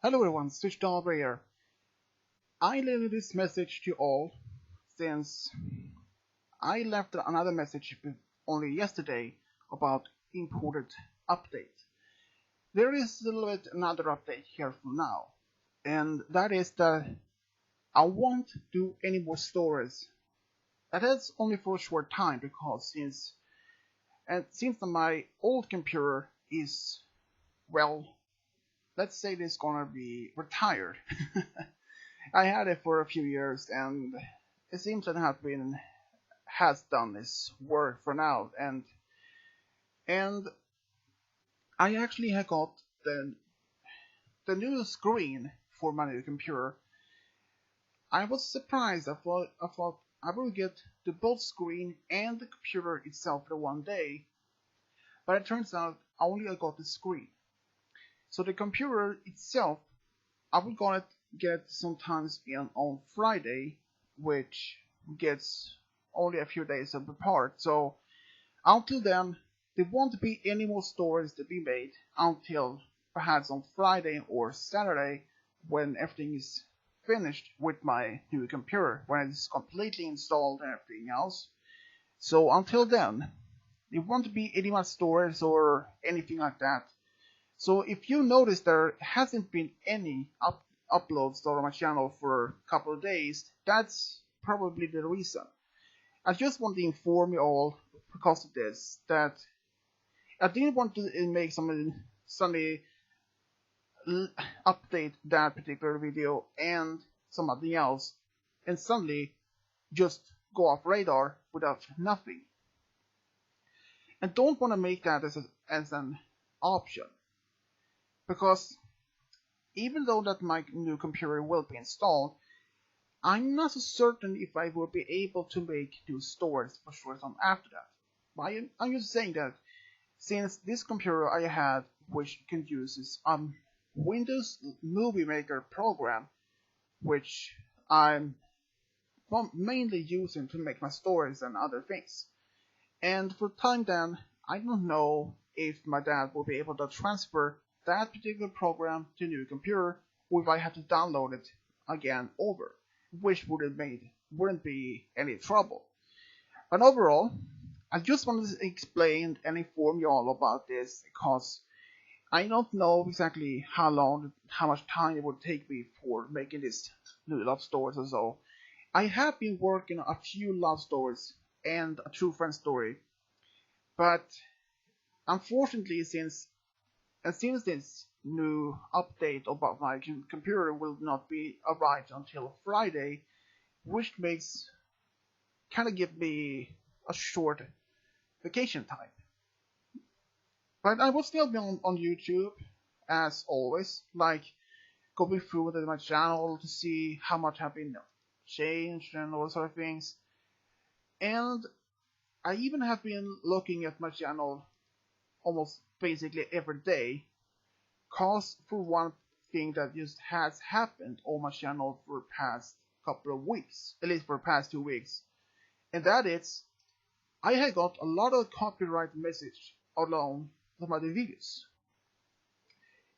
Hello everyone, Switched over here. I leave this message to all since I left another message only yesterday about important update. There is a little bit another update here for now, and that is that I won't do any more stories. That is only for a short time because since my old computer is, well, let's say it's gonna be retired. I had it for a few years, and it seems that has done its work for now. And I actually have got the new screen for my new computer. I was surprised. I thought I would get the both screen and the computer itself in one day, but it turns out I got the screen. So the computer itself, I will gonna get sometimes on Friday, which gets only a few days apart. So until then, there won't be any more stories to be made until perhaps on Friday or Saturday when everything is finished with my new computer, when it's completely installed and everything else. So until then, there won't be any more stories or anything like that. So if you notice there hasn't been any uploads on my channel for a couple of days, that's probably the reason. I just want to inform you all because of this that I didn't want to make suddenly update that particular video and something else and suddenly just go off radar without nothing. And don't want to make that as an option, because even though that my new computer will be installed, I'm not so certain if I will be able to make new stories for sure after that. I'm just saying that since this computer I had, which can use Windows Movie Maker program, which I'm mainly using to make my stories and other things. And for time then, I don't know if my dad will be able to transfer that particular program to a new computer, or if I have to download it again over, which wouldn't be any trouble. But overall, I just wanted to explain and inform you all about this because I don't know exactly how much time it would take me for making this new love stories or so. I have been working on a few love stories and a true friend story, but unfortunately, since this new update about my computer will not be arrived until Friday, which makes kind of give me a short vacation time. But I will still be on YouTube as always, like going through my channel to see how much have been changed and all sort of things. And I even have been looking at my channel almost basically every day, cause for one thing that just has happened on my channel for the past couple of weeks, at least for the past 2 weeks, and that is I had got a lot of copyright message along with my videos.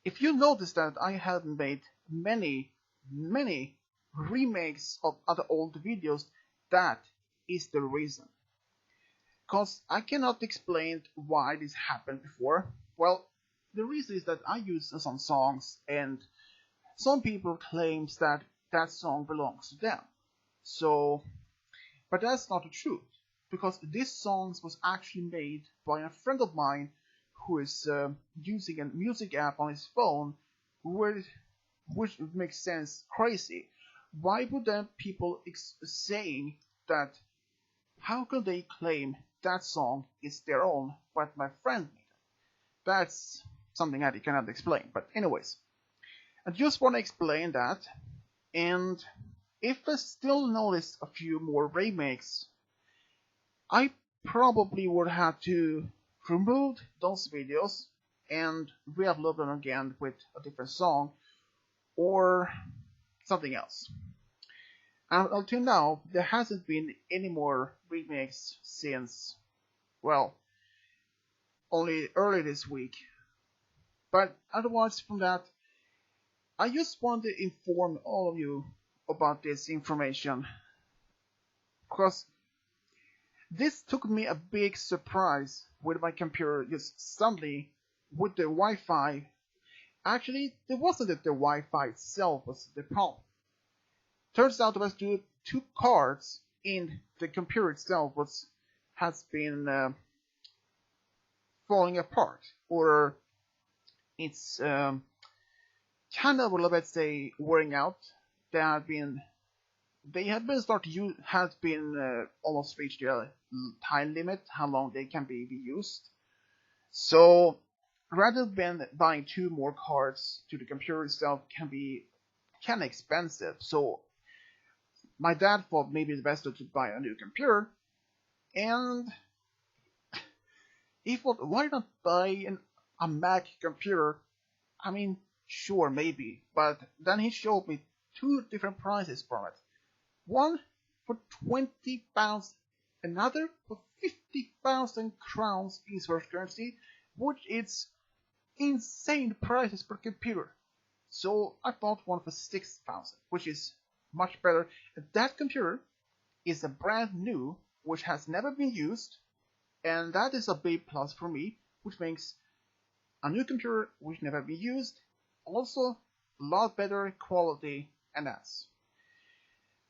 If you notice that I have made many remakes of other old videos, that is the reason. Cause I cannot explain why this happened before. Well, the reason is that I use some songs and some people claims that that song belongs to them. So, but that's not the truth, because this song was actually made by a friend of mine who is using a music app on his phone, which makes sense crazy. Why would then people saying that? How could they claim that song is their own, but my friend made it? That's something I cannot explain. But anyways, I just want to explain that. And if I still notice a few more remakes, I probably would have to remove those videos and re-upload them again with a different song or something else. And until now, there hasn't been any more remakes since, well, only early this week. But otherwise from that, I just want to inform all of you about this information, because this took me a big surprise with my computer just suddenly with the Wi-Fi. Actually, it wasn't that the Wi-Fi itself was the problem. Turns out it was two cards in the computer itself has been falling apart, or it's kind of, well, let's say, wearing out. They have been almost reached their time limit, how long they can be used. So rather than buying 2 more cards to the computer itself can be kind of expensive. So my dad thought maybe it's best to buy a new computer, and he thought, why not buy a Mac computer? I mean, sure, maybe, but then he showed me 2 different prices from it. One for £20, another for 50,000 crowns in Swedish currency, which is insane prices per computer. So I bought one for 6,000, which is much better. And that computer is a brand new, which has never been used, and that is a big plus for me, which makes a new computer which never been used also a lot better quality and as.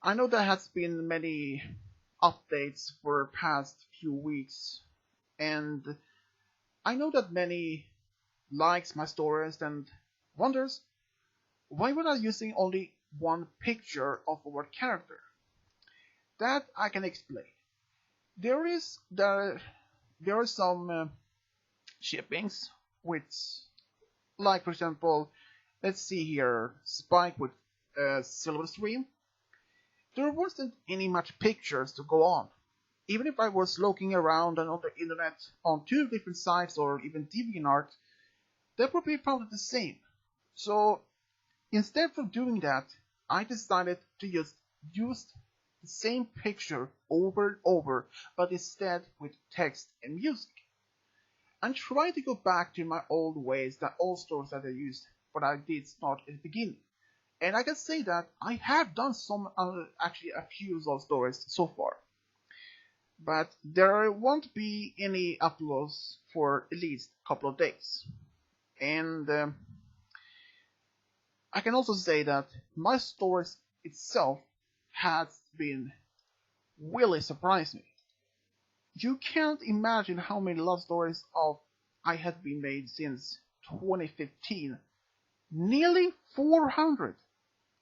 I know there has been many updates for the past few weeks, and I know that many likes my stories and wonders why we're not using only one picture of our character. That I can explain. There are some shippings which, like for example, let's see here, Spike with Silverstream. There wasn't any much pictures to go on. Even if I was looking around on the internet on 2 different sites or even DeviantArt, that would be probably the same. So instead of doing that, I decided to just use the same picture over and over, but instead with text and music. I'm trying to go back to my old ways, the old stories that I used, but I did start at the beginning. And I can say that I have done actually a few of those stories so far. But there won't be any uploads for at least a couple of days. And I can also say that my stories itself has been really surprising me. You can't imagine how many love stories I have been made since 2015. Nearly 400.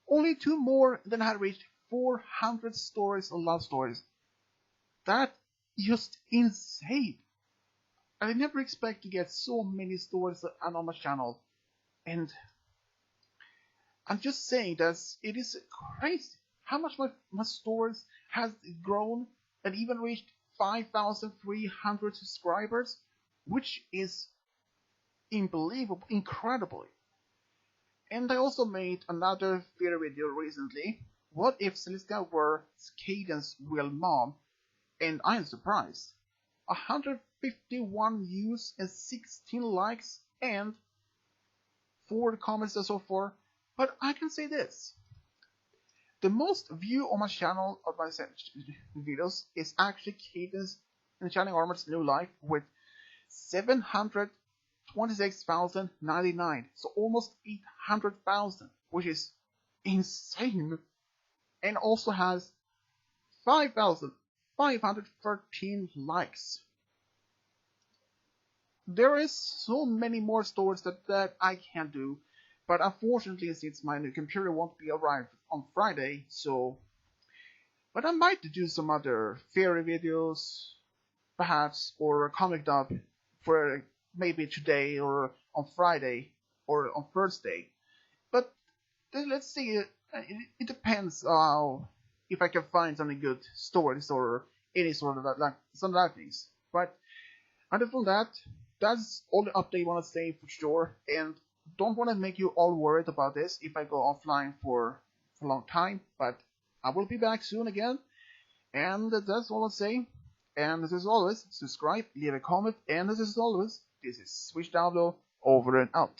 Only 2 more than had reached 400 stories of love stories. That's just insane. I never expect to get so many stories on my channel. And I'm just saying that it is crazy how much my stories has grown and even reached 5,300 subscribers, which is unbelievable, incredibly. And I also made another video recently. What if Celestia were Caden's real mom? And I'm surprised. 151 views and 16 likes and 4 comments and so forth. But I can say this. The most view on my channel of my videos is actually Caden's and Shining Armor's New Life with 726,099, so almost 800,000, which is insane, and also has 5,513 likes. There is so many more stories that I can do, but unfortunately, since my new computer won't be arrived on Friday, but I might do some other fairy videos, perhaps, or a comic dub for maybe today or on Friday or on Thursday. But let's see, it depends if I can find some good stories or any sort of some other things. But other than that, that's all the update I want to say for sure. And don't want to make you all worried about this if I go offline for a long time. But I will be back soon again. And that's all I'll say. And as always, subscribe, leave a comment, and as always, this is Switch Download, over and out.